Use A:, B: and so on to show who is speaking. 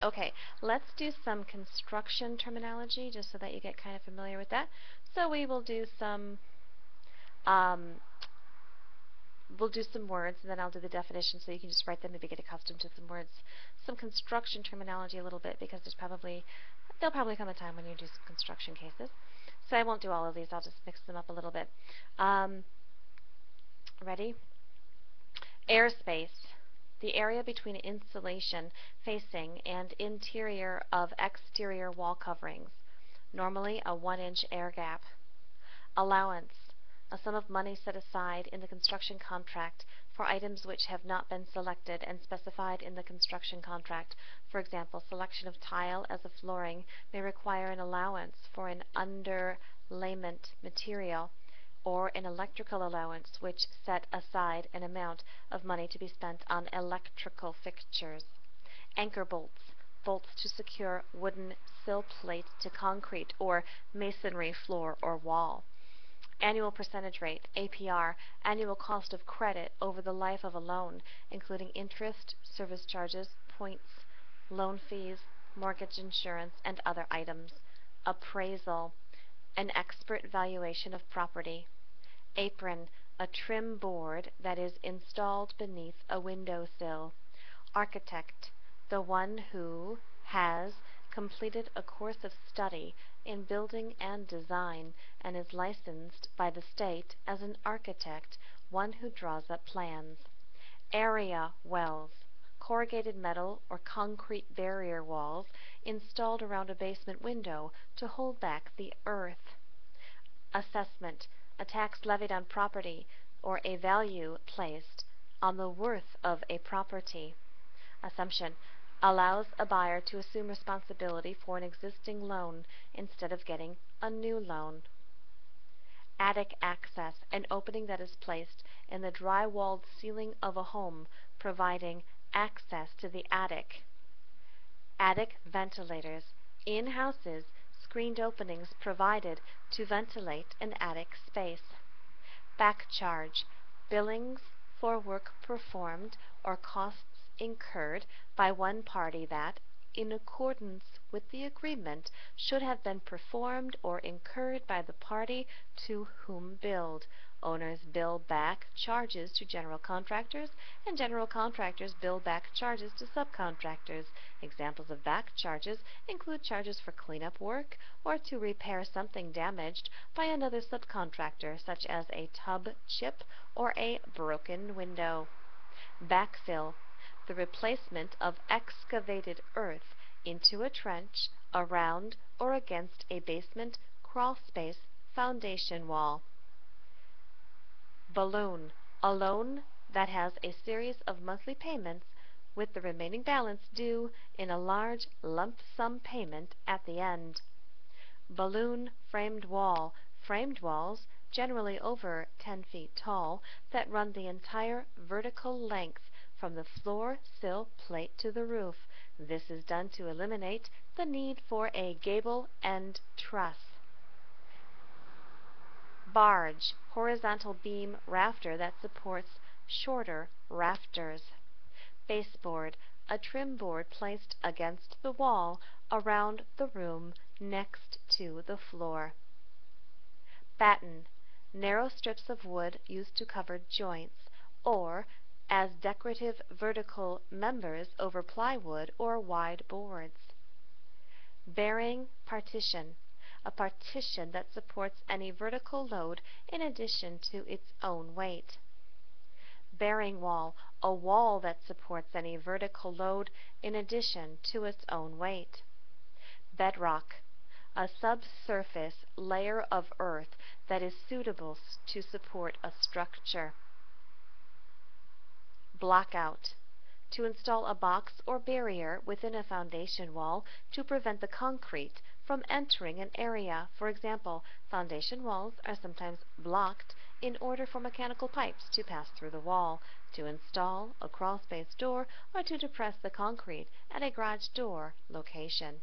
A: Okay, let's do some construction terminology just so that you get kind of familiar with that. So we will do some um, we'll do some words and then I'll do the definition so you can just write them, maybe get accustomed to some words. Some construction terminology a little bit because there'll probably come a time when you do some construction cases. So I won't do all of these, I'll just mix them up a little bit. Um, Ready? Airspace. The area between insulation facing and interior of exterior wall coverings. Normally a 1-inch air gap. Allowance. A sum of money set aside in the construction contract for items which have not been selected and specified in the construction contract. For example, selection of tile as a flooring may require an allowance for an underlayment material or an electrical allowance which set aside an amount of money to be spent on electrical fixtures. Anchor bolts, bolts to secure wooden sill plate to concrete or masonry floor or wall. Annual percentage rate, APR, annual cost of credit over the life of a loan, including interest, service charges, points, loan fees, mortgage insurance, and other items. Appraisal, an expert valuation of property. Apron, a trim board that is installed beneath a windowsill. Architect, the one who has completed a course of study in building and design and is licensed by the state as an architect, one who draws up plans. Area wells, corrugated metal or concrete barrier walls installed around a basement window to hold back the earth. Assessment, a tax levied on property or a value placed on the worth of a property. Assumption, allows a buyer to assume responsibility for an existing loan instead of getting a new loan. Attic access, an opening that is placed in the dry-walled ceiling of a home, providing access to the attic. Attic ventilators, in houses, screened openings provided to ventilate an attic space. Back charge, billings for work performed or costs incurred by one party that, in accordance with the agreement, should have been performed or incurred by the party to whom billed. Owners bill back charges to general contractors, and general contractors bill back charges to subcontractors. Examples of back charges include charges for cleanup work or to repair something damaged by another subcontractor, such as a tub chip or a broken window. Backfill, the replacement of excavated earth into a trench, around, or against a basement crawl space foundation wall. Balloon, a loan that has a series of monthly payments with the remaining balance due in a large lump sum payment at the end. Balloon framed wall, framed walls, generally over 10 feet tall, that run the entire vertical length from the floor sill plate to the roof. This is done to eliminate the need for a gable end truss. Barge, horizontal beam rafter that supports shorter rafters. Baseboard, a trim board placed against the wall around the room next to the floor. Batten, narrow strips of wood used to cover joints or as decorative vertical members over plywood or wide boards. Bearing partition, a partition that supports any vertical load in addition to its own weight. Bearing wall, a wall that supports any vertical load in addition to its own weight. Bedrock, a subsurface layer of earth that is suitable to support a structure. Blockout, to install a box or barrier within a foundation wall to prevent the concrete from entering an area. For example, foundation walls are sometimes blocked in order for mechanical pipes to pass through the wall, to install a crawl space door, or to depress the concrete at a garage door location.